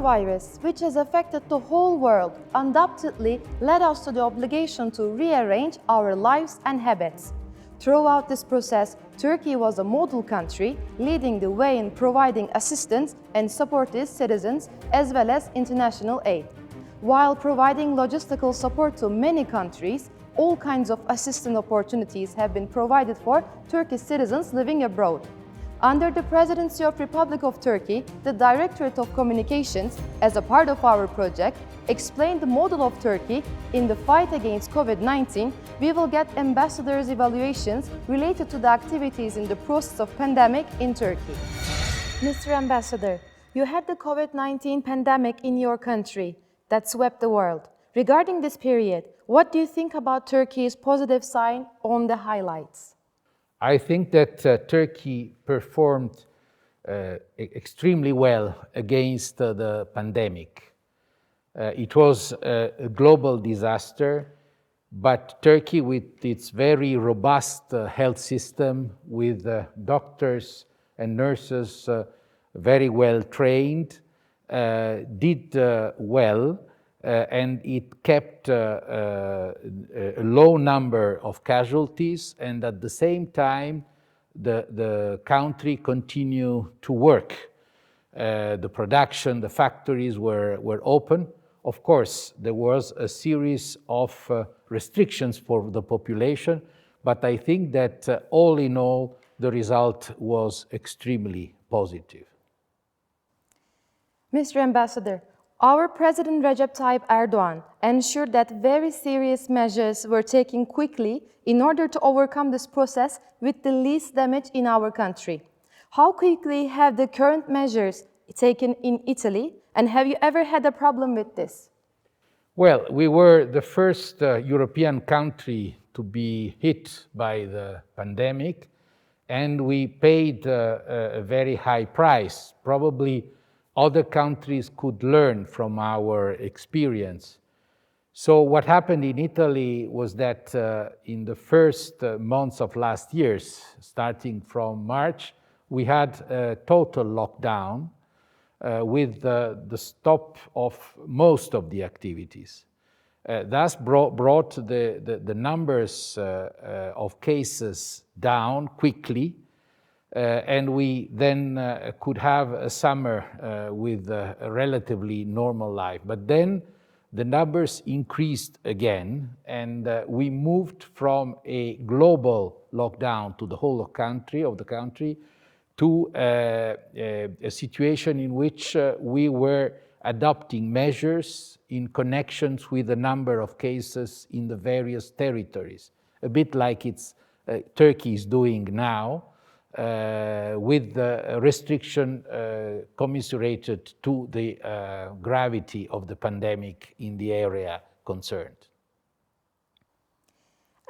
coronavirus, which has affected the whole world, undoubtedly led us to the obligation to rearrange our lives and habits. Throughout this process, Turkey was a model country, leading the way in providing assistance and support to its citizens, as well as international aid. While providing logistical support to many countries, all kinds of assistance opportunities have been provided for Turkish citizens living abroad. Under the Presidency of Republic of Turkey, the Directorate of Communications, as a part of our project, explained the model of Turkey in the fight against COVID-19. We will get ambassadors' evaluations related to the activities in the process of pandemic in Turkey. Mr. Ambassador, you had the COVID-19 pandemic in your country that swept the world. Regarding this period, what do you think about Turkey's positive sign on the highlights? I think that Turkey performed extremely well against the pandemic. It was a global disaster, but Turkey, with its very robust health system, with doctors and nurses very well trained, did well. And it kept a low number of casualties, and at the same time, the country continued to work. The production, the factories were open. Of course, there was a series of restrictions for the population, but I think that all in all, the result was extremely positive. Mr. Ambassador, our President Recep Tayyip Erdogan ensured that very serious measures were taken quickly in order to overcome this process with the least damage in our country. How quickly have the current measures taken in Italy, and have you ever had a problem with this? Well, we were the first European country to be hit by the pandemic, and we paid a very high price. Probably other countries could learn from our experience. So what happened in Italy was that in the first months of last year, starting from March, we had a total lockdown with the stop of most of the activities. Thus brought the numbers of cases down quickly, and we then could have a summer with a relatively normal life. But then the numbers increased again, and we moved from a global lockdown to the whole of the country to a situation in which we were adopting measures in connections with the number of cases in the various territories, a bit like Turkey is doing now, with the restriction commiserated to the gravity of the pandemic in the area concerned.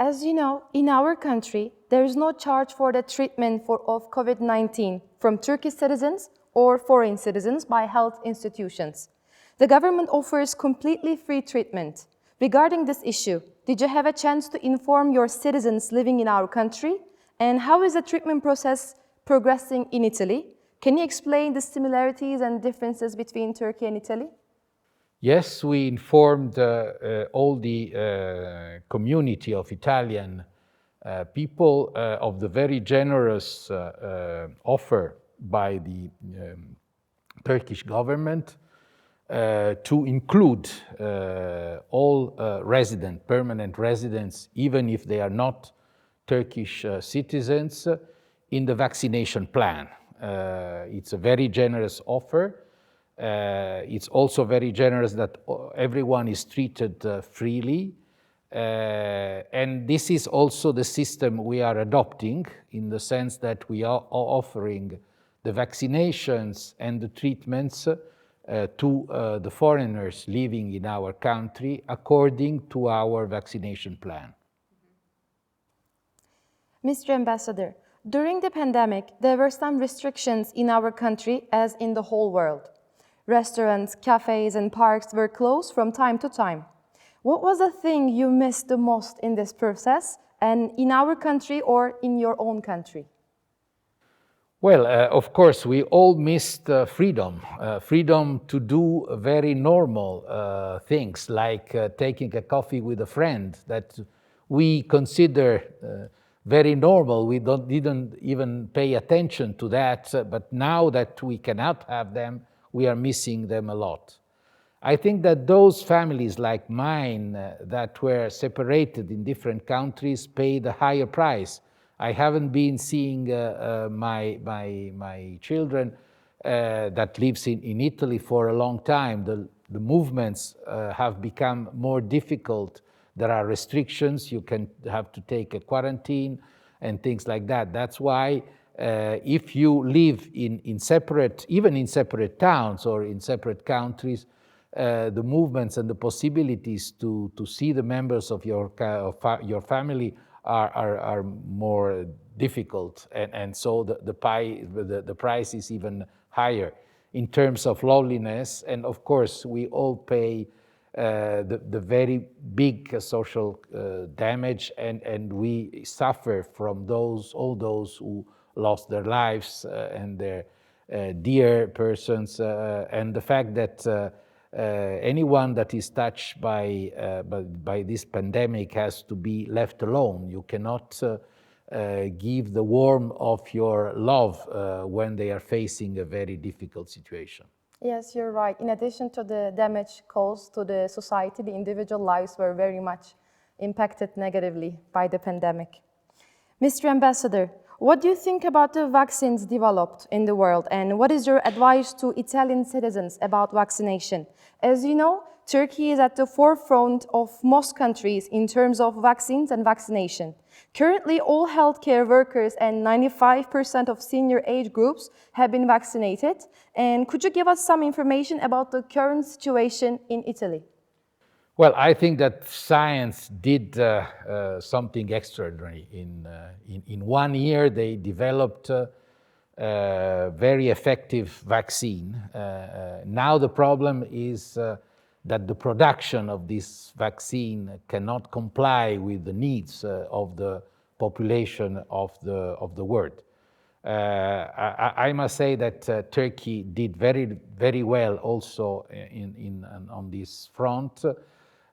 As you know, in our country, there is no charge for the treatment of COVID-19 from Turkish citizens or foreign citizens by health institutions. The government offers completely free treatment. Regarding this issue, did you have a chance to inform your citizens living in our country? And how is the treatment process progressing in Italy? Can you explain the similarities and differences between Turkey and Italy? Yes, we informed all the community of Italian people of the very generous offer by the Turkish government to include all permanent residents, even if they are not Turkish citizens, in the vaccination plan. It's a very generous offer. It's also very generous that everyone is treated freely. And this is also the system we are adopting, in the sense that we are offering the vaccinations and the treatments to the foreigners living in our country according to our vaccination plan. Mr. Ambassador, during the pandemic, there were some restrictions in our country as in the whole world. Restaurants, cafes, and parks were closed from time to time. What was the thing you missed the most in this process, and in our country or in your own country? Well, of course, we all missed freedom, freedom to do very normal things like taking a coffee with a friend that we consider very normal. We didn't even pay attention to that, but now that we cannot have them, we are missing them a lot. I think that those families like mine that were separated in different countries paid a higher price. I haven't been seeing my children that lives in Italy for a long time. The movements have become more difficult. There are restrictions. You can have to take a quarantine and things like that. That's why if you live in separate, even in separate towns or in separate countries, the movements and the possibilities to see the members of your family are more difficult, and so the price is even higher in terms of loneliness. And of course, we all pay the very big social damage, and we suffer from all those who lost their lives and their dear persons, and the fact that anyone that is touched by this pandemic has to be left alone. You cannot give the warmth of your love when they are facing a very difficult situation. Yes, you're right. In addition to the damage caused to the society, the individual lives were very much impacted negatively by the pandemic. Mr. Ambassador, what do you think about the vaccines developed in the world, and what is your advice to Italian citizens about vaccination? As you know, Turkey is at the forefront of most countries in terms of vaccines and vaccination. Currently, all healthcare workers and 95% of senior age groups have been vaccinated. And could you give us some information about the current situation in Italy? Well, I think that science did something extraordinary. In 1 year, they developed a very effective vaccine. Now the problem is that the production of this vaccine cannot comply with the needs of the population of the world. I must say that Turkey did very well also on this front.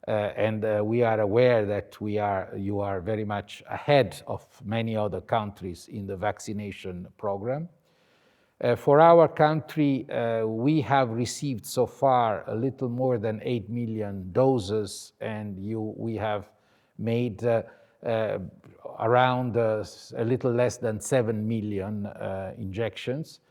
And we are aware that you are very much ahead of many other countries in the vaccination program. For our country, we have received so far a little more than 8 million doses, and we have made around a little less than 7 million injections.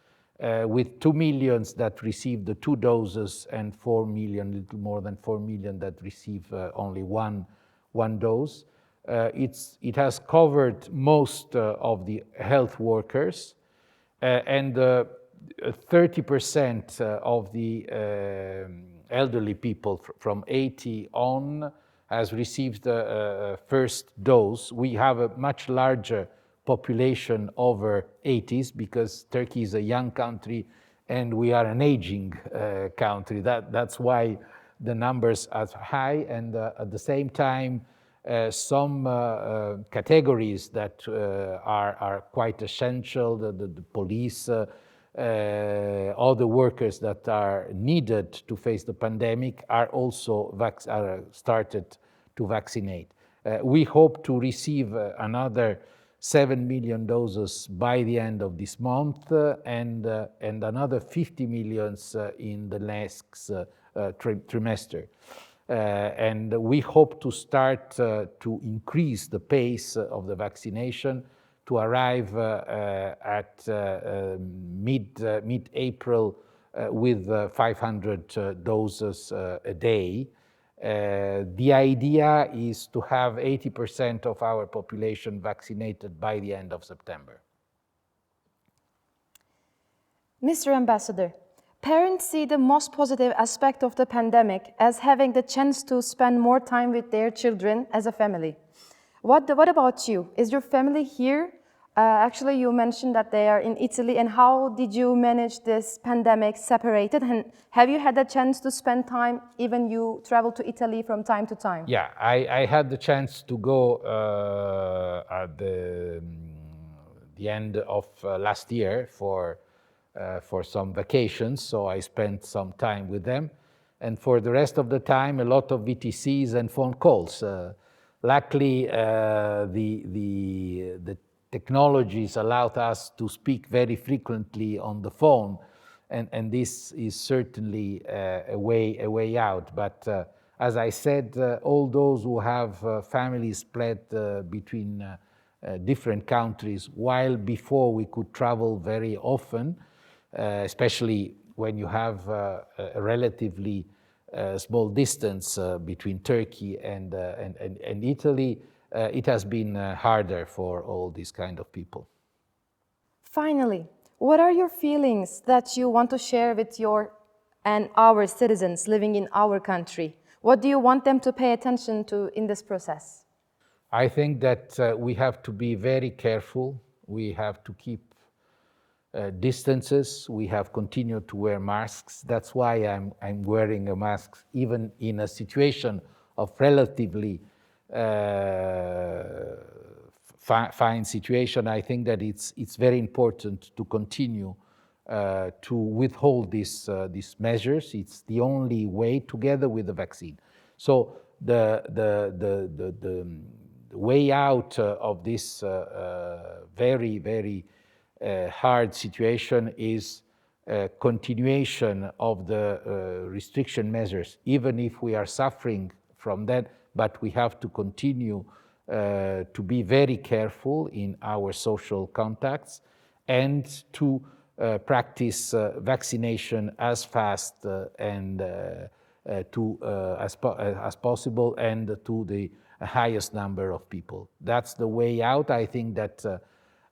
With 2 million that received the 2 doses and 4 million, little more than 4 million that receive only one dose. It has covered most of the health workers, and 30% of the elderly people from 80 on has received the first dose. We have a much larger population over 80s because Turkey is a young country and we are an aging country. That's why the numbers are high, and at the same time some categories that are quite essential, the police, all the workers that are needed to face the pandemic are also started to vaccinate. We hope to receive another 7 million doses by the end of this month, and another 50 million in the next trimester. And we hope to start to increase the pace of the vaccination to arrive at mid-April with 500 doses a day. The idea is to have 80% of our population vaccinated by the end of September. Mr. Ambassador, parents see the most positive aspect of the pandemic as having the chance to spend more time with their children as a family. What about you? Is your family here? Actually, you mentioned that they are in Italy, and how did you manage this pandemic separated? And have you had the chance to spend time, even you travel to Italy from time to time? Yeah, I had the chance to go at the the end of last year for some vacations, so I spent some time with them. And for the rest of the time, a lot of VTCs and phone calls. Luckily, the technologies allowed us to speak very frequently on the phone, and this is certainly a way out. But as I said, all those who have families spread between different countries, while before we could travel very often, especially when you have a relatively small distance between Turkey and Italy, it has been harder for all these kind of people. Finally, what are your feelings that you want to share with your and our citizens living in our country? What do you want them to pay attention to in this process? I think that we have to be very careful. We have to keep distances. We have continued to wear masks. That's why I'm wearing a mask, even in a situation of relatively fine situation. I think that it's very important to continue to withhold these measures. It's the only way, together with the vaccine. So the way out of this very hard situation is a continuation of the restriction measures, even if we are suffering from that, but we have to continue to be very careful in our social contacts and to practice vaccination as fast and as possible and to the highest number of people. That's the way out. I think that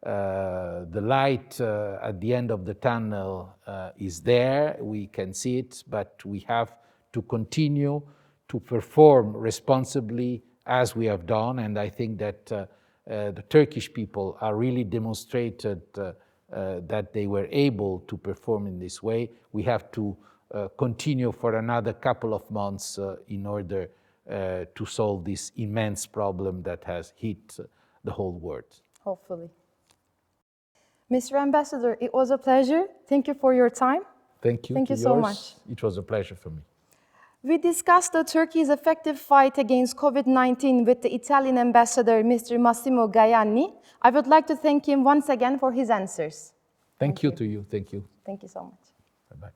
the light at the end of the tunnel is there. We can see it, but we have to continue to perform responsibly as we have done. And I think that the Turkish people are really demonstrated that they were able to perform in this way. We have to continue for another couple of months in order to solve this immense problem that has hit the whole world. Hopefully. Mr. Ambassador, it was a pleasure. Thank you for your time. Thank you. Thank you so much. It was a pleasure for me. We discussed Turkey's effective fight against COVID-19 with the Italian ambassador, Mr. Massimo Gaiani. I would like to thank him once again for his answers. Thank you to you. Thank you. Thank you so much. Bye-bye.